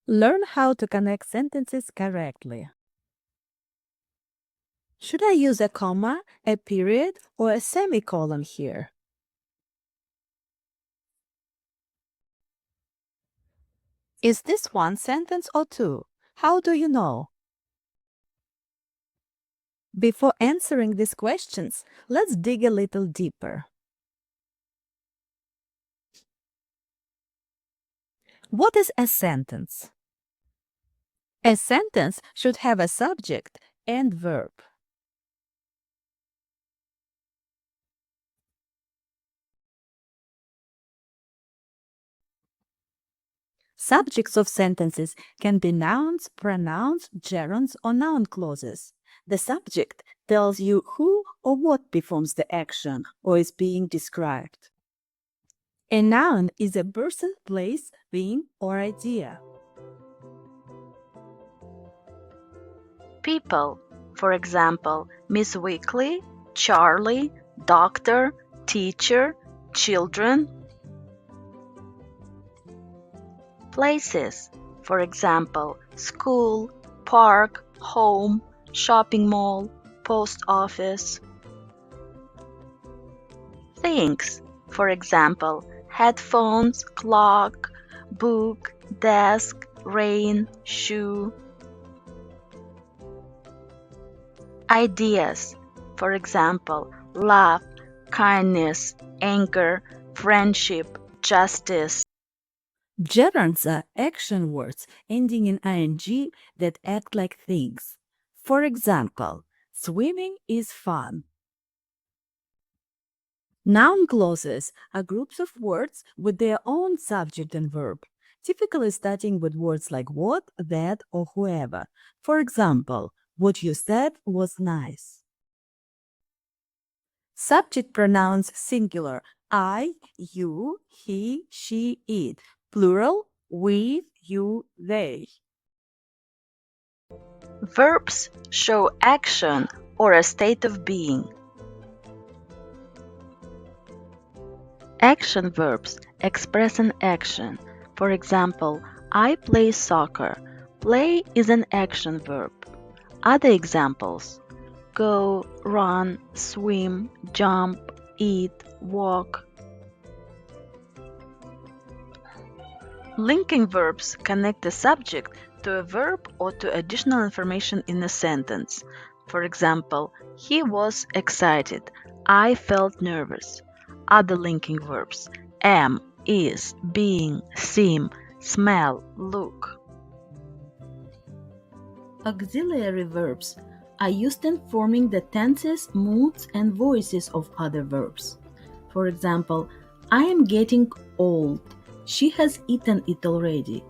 Learn how to connect sentences correctly. Should I use a comma, a period, or a semicolon here? Is this one sentence or two? How do you know? Before answering these questions, let's dig a little deeper. What is a sentence? A sentence should have a subject and verb. Subjects of sentences can be nouns, pronouns, gerunds, or noun clauses. The subject tells you who or what performs the action or is being described. A noun is a person, place, thing, or idea. People, for example, Miss Weekly, Charlie, doctor, teacher, children. Places, for example, school, park, home, shopping mall, post office. Things, for example, headphones, clock, book, desk, rain, shoe. Ideas, for example, love, kindness, anger, friendship, justice. Gerunds are action words ending in ing that act like things. For example, swimming is fun. Noun clauses are groups of words with their own subject and verb, typically starting with words like what, that, or whoever. For example, what you said was nice. Subject pronouns singular: I, you, he, she, it. Plural: we, you, they. Verbs show action or a state of being. Action verbs express an action. For example, I play soccer. Play is an action verb. Other examples: go, run, swim, jump, eat, walk. Linking verbs connect the subject to a verb or to additional information in a sentence. For example, he was excited. I felt nervous. Other linking verbs: am, is, being, seem, smell, look. Auxiliary verbs are used in forming the tenses, moods, and voices of other verbs. For example, I am getting old. She has eaten it already.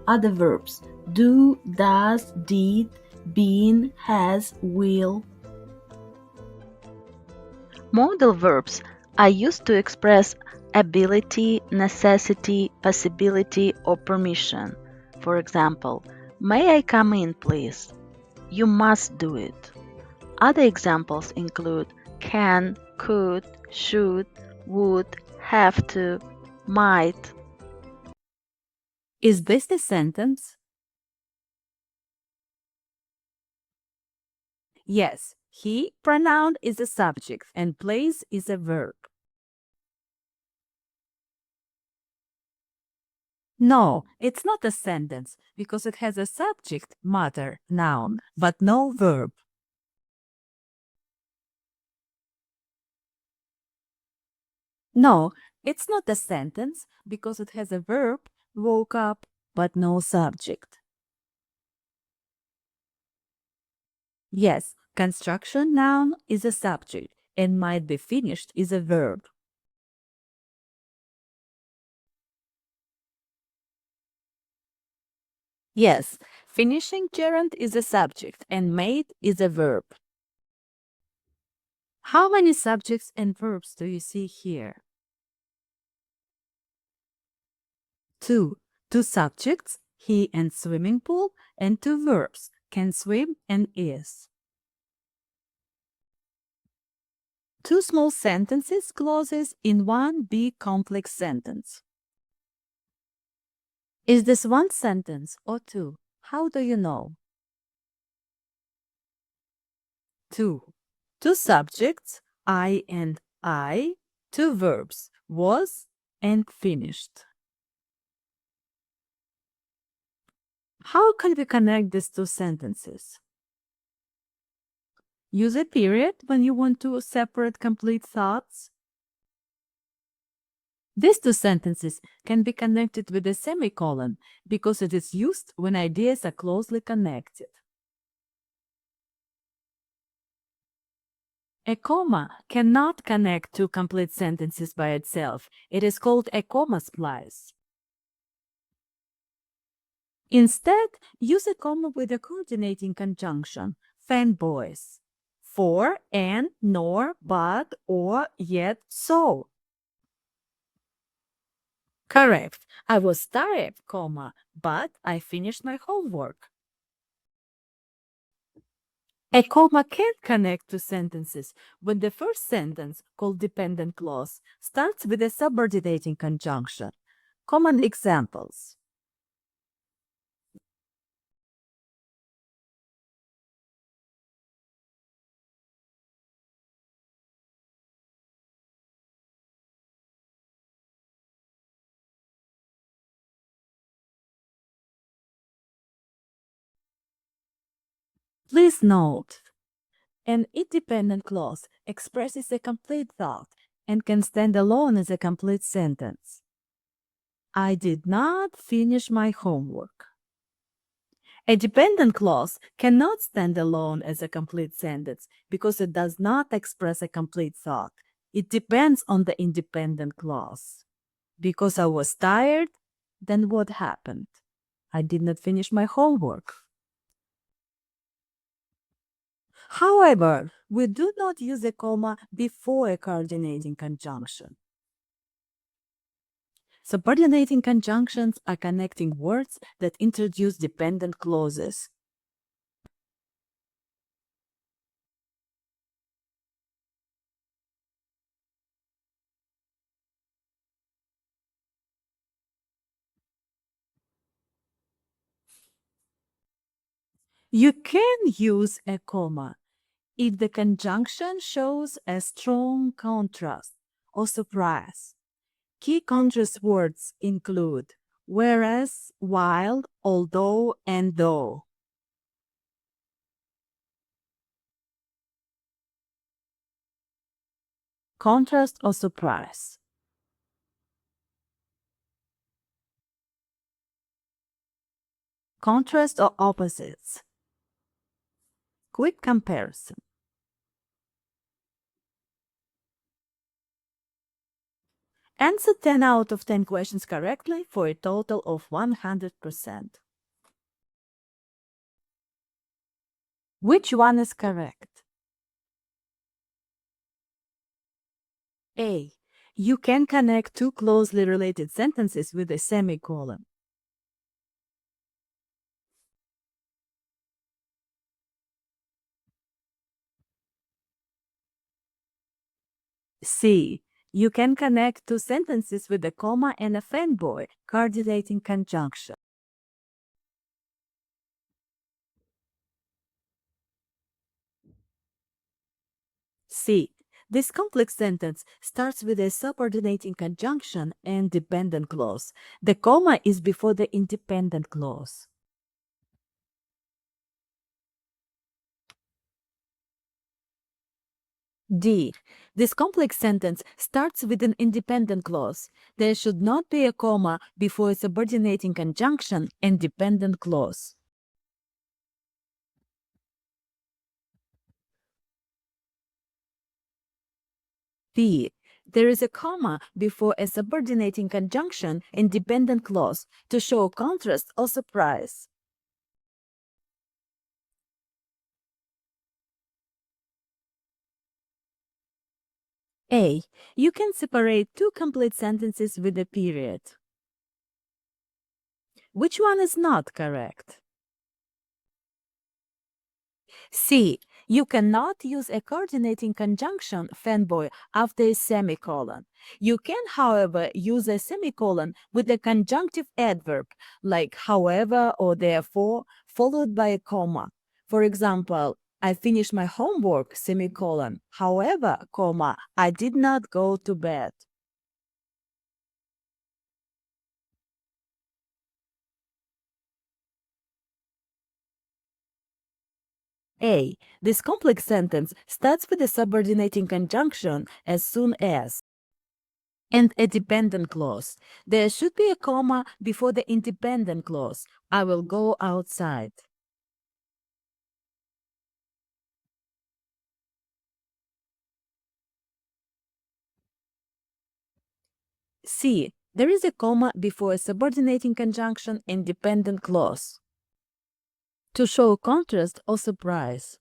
Other verbs: do, does, did, been, has, will. Modal verbs are used to express ability, necessity, possibility, or permission. For example, may I come in, please? You must do it. Other examples include can, could, should, would, have to, might. Is this a sentence? Yes, he pronoun is a subject and plays is a verb. No, it's not a sentence because it has a subject, matter, noun, but no verb. No, it's not a sentence because it has a verb, woke up, but no subject. Yes, construction noun is a subject and might be finished is a verb. Yes, finishing gerund is a subject and made is a verb. How many subjects and verbs do you see here? Two. Two subjects, he and swimming pool, and two verbs, can swim and is. Two small sentences, clauses in one big complex sentence. Is this one sentence or two? How do you know? Two. Two subjects, I and I, two verbs, was and finished. How can we connect these two sentences? Use a period when you want to separate complete thoughts. These two sentences can be connected with a semicolon because it is used when ideas are closely connected. A comma cannot connect two complete sentences by itself. It is called a comma splice. Instead, use a comma with a coordinating conjunction, fanboys. For, and, nor, but, or, yet, so. Correct. I was tired, comma, but I finished my homework. A comma can connect two sentences when the first sentence, called dependent clause, starts with a subordinating conjunction. Common examples. Please note, an independent clause expresses a complete thought and can stand alone as a complete sentence. I did not finish my homework. A dependent clause cannot stand alone as a complete sentence because it does not express a complete thought. It depends on the independent clause. Because I was tired, then what happened? I did not finish my homework. However, we do not use a comma before a coordinating conjunction. Subordinating conjunctions are connecting words that introduce dependent clauses. You can use a comma if the conjunction shows a strong contrast or surprise. Key contrast words include whereas, while, although, and though. Contrast or surprise. Contrast or opposites. Quick comparison. Answer 10 out of 10 questions correctly for a total of 100%. Which one is correct? A. You can connect two closely related sentences with a semicolon. C. You can connect two sentences with a comma and a fanboy, coordinating conjunction. C. This complex sentence starts with a subordinating conjunction and dependent clause. The comma is before the independent clause. D. This complex sentence starts with an independent clause. There should not be a comma before a subordinating conjunction and dependent clause. B. There is a comma before a subordinating conjunction and dependent clause to show contrast or surprise. A. You can separate two complete sentences with a period. Which one is not correct? C. You cannot use a coordinating conjunction fanboy after a semicolon. You can, however, use a semicolon with a conjunctive adverb like however or therefore followed by a comma. For example, I finished my homework, semicolon. However, comma, I did not go to bed. A. This complex sentence starts with a subordinating conjunction as soon as and a dependent clause. There should be a comma before the independent clause. I will go outside. C. There is a comma before a subordinating conjunction and dependent clause to show contrast or surprise.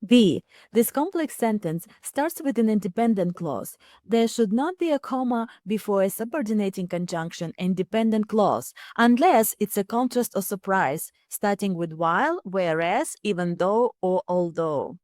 B. This complex sentence starts with an independent clause. There should not be a comma before a subordinating conjunction and dependent clause unless it's a contrast or surprise, starting with while, whereas, even though, or although.